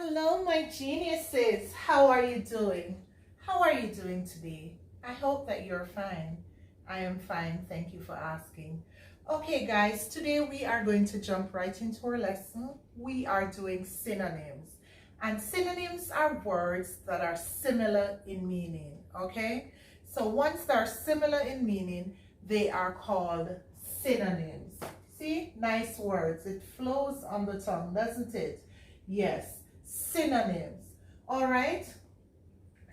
Hello, my geniuses. How are you doing? How are you doing today? I hope that you're fine. I am fine. Thank you for asking. Okay, guys, today we are going to jump right into our lesson. We are doing synonyms. And synonyms are words that are similar in meaning, okay? So once they're similar in meaning, they are called synonyms. See? Nice words. It flows on the tongue, doesn't it? Yes. Synonyms. All right,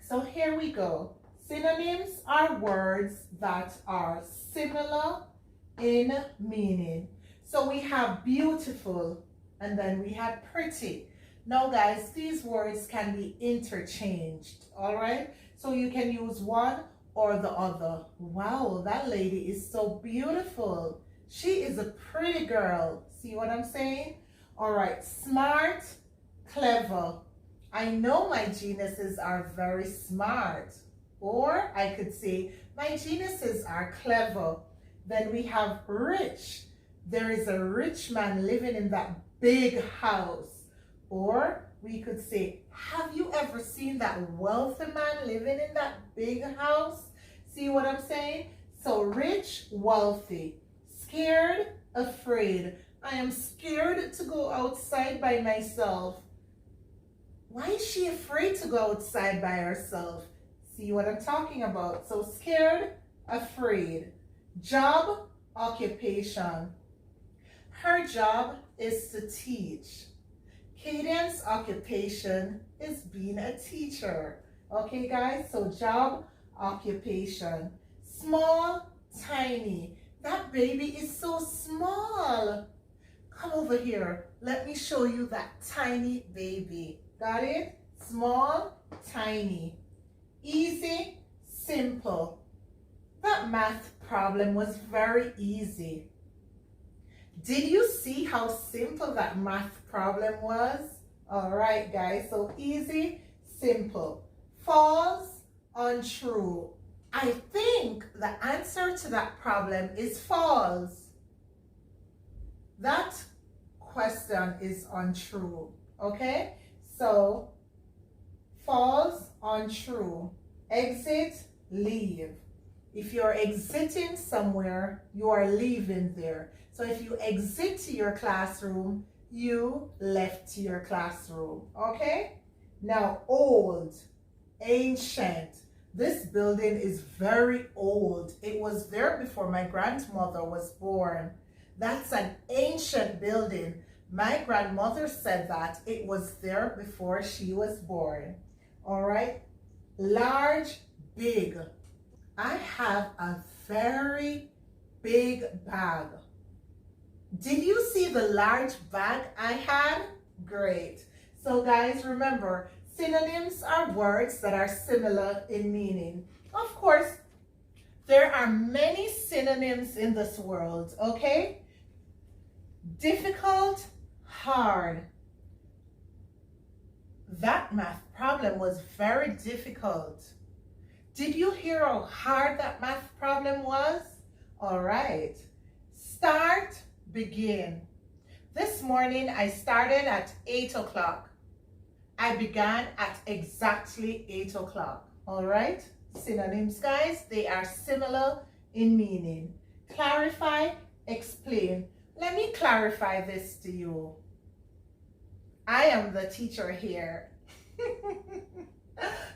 so here we go. Synonyms are words that are similar in meaning. So we have beautiful and then we have pretty. Now guys, these words can be interchanged. All right, so you can use one or the other. Wow, that lady is so beautiful. She is a pretty girl. See what I'm saying? All right, smart, clever. I know my geniuses are very smart. Or I could say my geniuses are clever. Then we have rich. There is a rich man living in that big house. Or we could say, have you ever seen that wealthy man living in that big house? See what I'm saying? So rich, wealthy. Scared, afraid. I am scared to go outside by myself. Why is she afraid to go outside by herself? See what I'm talking about? So scared, afraid. Job, occupation. Her job is to teach. Cadence occupation is being a teacher. Okay, guys? So job, occupation. Small, tiny. That baby is so small. Come over here. Let me show you that tiny baby. Got it? Small, tiny. Easy, simple. That math problem was very easy. Did you see how simple that math problem was? All right, guys. So easy, simple. False, untrue. I think the answer to that problem is false. That question is untrue. Okay? So, false, untrue. Exit, leave. If you're exiting somewhere, you are leaving there. So if you exit to your classroom, you left your classroom. Okay? Now, old, ancient. This building is very old. It was there before my grandmother was born. That's an ancient building. My grandmother said that it was there before she was born. All right. Large, big. I have a very big bag. Did you see the large bag I had? Great. So guys, remember, synonyms are words that are similar in meaning. Of course, there are many synonyms in this world, okay? Difficult, hard. That math problem was very difficult. Did you hear how hard that math problem was? All right. Start, begin. This morning I started at 8 o'clock. I began at exactly 8 o'clock. All right. Synonyms, guys, they are similar in meaning. Clarify, explain. Let me clarify this to you. I am the teacher here.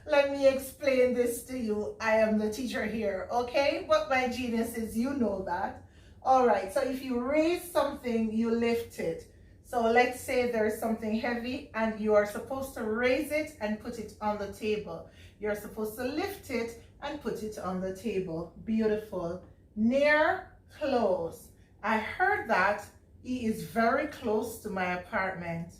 Let me explain this to you. I am the teacher here, okay? But my geniuses, you know that. All right, so if you raise something, you lift it. So let's say there's something heavy and you are supposed to raise it and put it on the table. You're supposed to lift it and put it on the table. Beautiful. Near, close. I heard that he is very close to my apartment.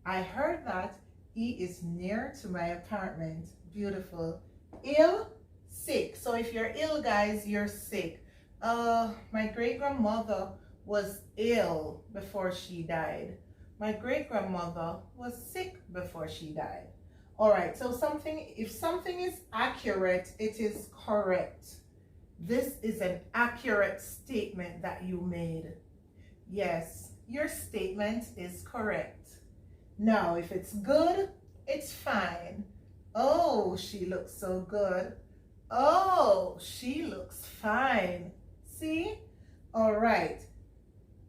I heard that he is near to my apartment. Beautiful. Ill, sick. So if you're ill, guys, you're sick. My great-grandmother was ill before she died. My great-grandmother was sick before she died. All right, so if something is accurate, it is correct. This is an accurate statement that you made. Yes, your statement is correct. Now, if it's good, it's fine. Oh, she looks so good. Oh, she looks fine. See? All right.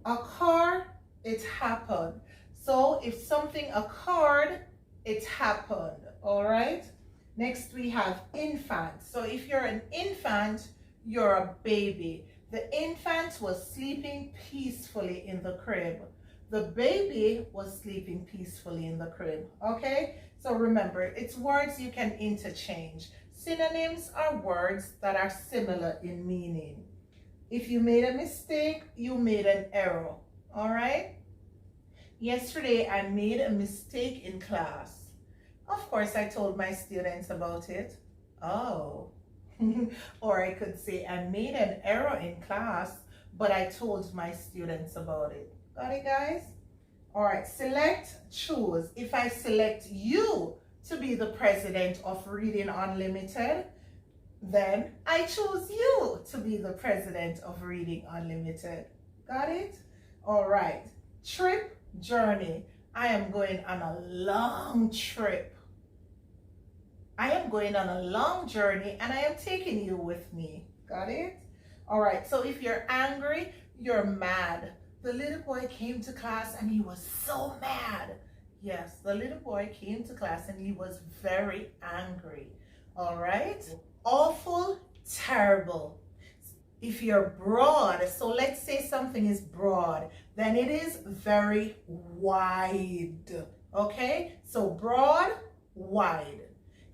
Occur, it happened. So if something occurred, it happened. All right. Next we have infant. So if you're an infant, you're a baby. The infant was sleeping peacefully in the crib. The baby was sleeping peacefully in the crib. Okay. So remember, it's words you can interchange. Synonyms are words that are similar in meaning. If you made a mistake, you made an error. All right. Yesterday, I made a mistake in class. Of course, I told my students about it. Oh. Or I could say I made an error in class, but I told my students about it. Got it, guys? All right. Select, choose. If I select you to be the president of Reading Unlimited, then I choose you to be the president of Reading Unlimited. Got it? All right. Trip, journey. I am going on a long trip. I am going on a long journey and I am taking you with me. Got it? All right. So if you're angry, you're mad. The little boy came to class and he was so mad. Yes, the little boy came to class and he was very angry. All right. Awful, terrible. If you're broad, so let's say something is broad, then it is very wide. Okay? So broad, wide.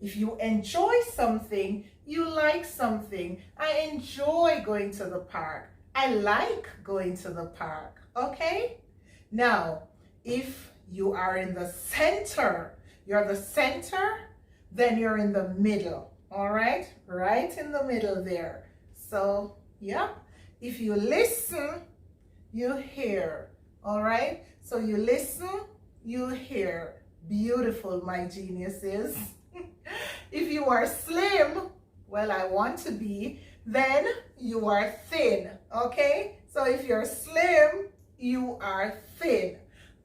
If you enjoy something, you like something. I enjoy going to the park. I like going to the park. Okay? Now, if you are in the center, you're the center, then you're in the middle. All right, right in the middle there. So, yep. If you listen, you hear. All right. So you listen, you hear. Beautiful, my geniuses. If you are slim, well, I want to be, then you are thin. Okay. So if you're slim, you are thin.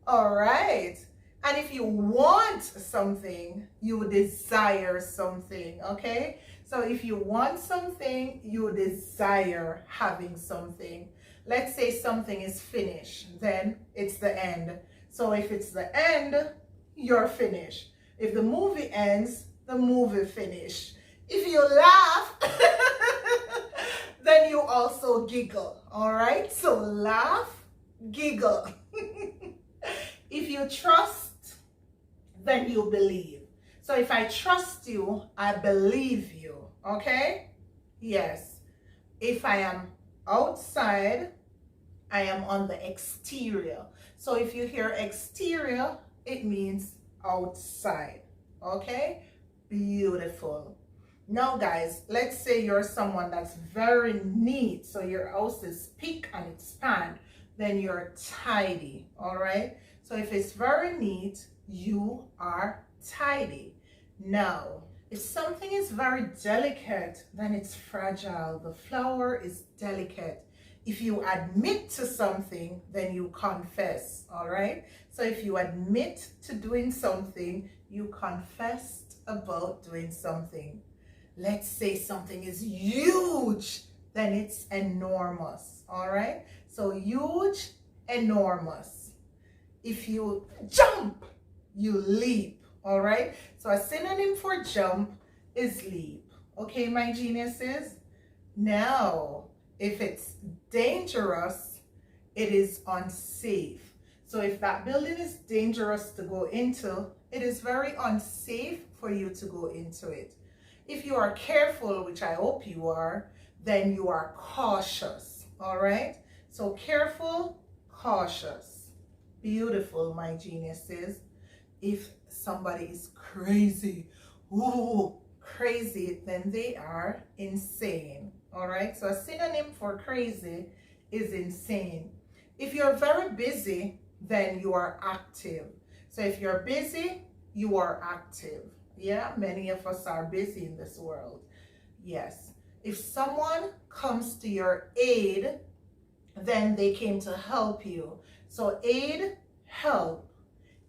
All right. And if you want something, you desire something, okay? So if you want something, you desire having something. Let's say something is finished, then it's the end. So if it's the end, you're finished. If the movie ends, the movie finished. If you laugh, then you also giggle, all right? So laugh, giggle. If you trust, then you believe. So if I trust you, I believe you. Okay? Yes. If I am outside, I am on the exterior. So if you hear exterior, it means outside. Okay? Beautiful. Now guys, let's say you're someone that's very neat. So your house is spick and it's span. Then you're tidy. All right? So if it's very neat, you are tidy. Now, if something is very delicate, then it's fragile. The flower is delicate. If you admit to something, then you confess, all right? So if you admit to doing something, you confessed about doing something. Let's say something is huge, then it's enormous, all right? So huge, enormous. If you jump, you leap, all right? So a synonym for jump is leap. Okay, my geniuses? Now, if it's dangerous, it is unsafe. So if that building is dangerous to go into, it is very unsafe for you to go into it. If you are careful, which I hope you are, then you are cautious, all right? So careful, cautious. Beautiful, my geniuses. If somebody is crazy, ooh, crazy, then they are insane, all right? So a synonym for crazy is insane. If you're very busy, then you are active. So if you're busy, you are active. Yeah, many of us are busy in this world. Yes. If someone comes to your aid, then they came to help you. So aid, help.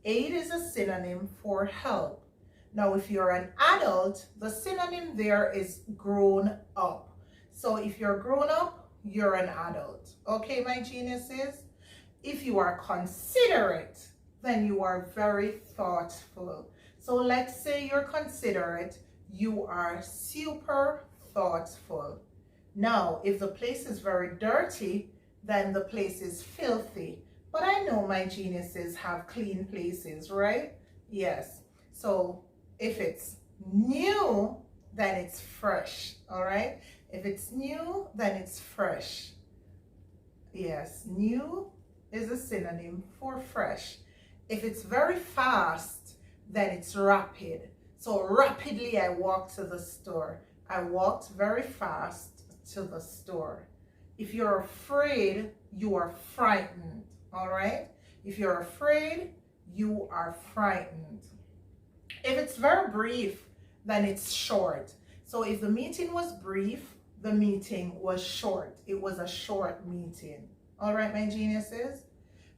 Aid is a synonym for help. Now, if you're an adult, the synonym there is grown up. So if you're grown up, you're an adult. Okay, my geniuses? If you are considerate, then you are very thoughtful. So let's say you're considerate, you are super thoughtful. Now, if the place is very dirty, then the place is filthy. But I know my geniuses have clean places, right? Yes. So if it's new, then it's fresh, all right? If it's new, then it's fresh. Yes, new is a synonym for fresh. If it's very fast, then it's rapid. So rapidly I walked to the store. I walked very fast to the store. If you're afraid, you are frightened, all right? If you're afraid, you are frightened. If it's very brief, then it's short. So if the meeting was brief, the meeting was short. It was a short meeting. All right, my geniuses?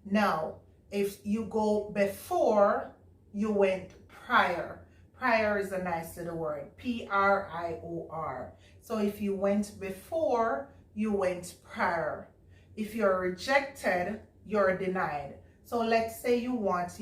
Now, if you go before, you went prior. Prior is a nice little word. P-R-I-O-R. So if you went before, you went prior. If you're rejected, you're denied. So let's say you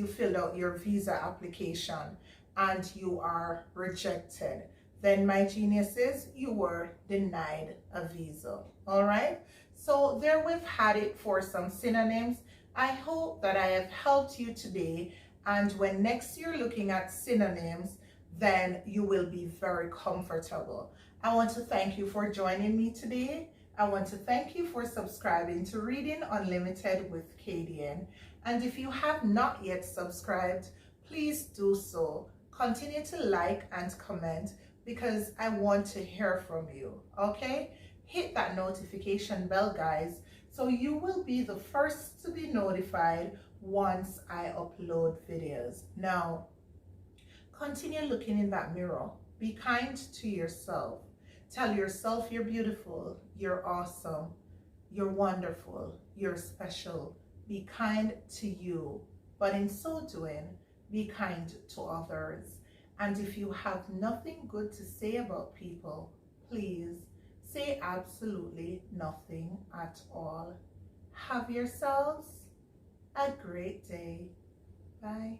filled out your visa application and you are rejected. Then my geniuses, you were denied a visa. All right? So there we've had it for some synonyms. I hope that I have helped you today, and when next you're looking at synonyms, then you will be very comfortable. I want to thank you for joining me today. I want to thank you for subscribing to Reading Unlimited with Kadian. And if you have not yet subscribed, please do so. Continue to like and comment because I want to hear from you, okay? Hit that notification bell, guys, so you will be the first to be notified once I upload videos. Now, continue looking in that mirror. Be kind to yourself. Tell yourself you're beautiful, you're awesome, you're wonderful, you're special. Be kind to you, but in so doing, be kind to others. And if you have nothing good to say about people, please say absolutely nothing at all. Have yourselves a great day. Bye.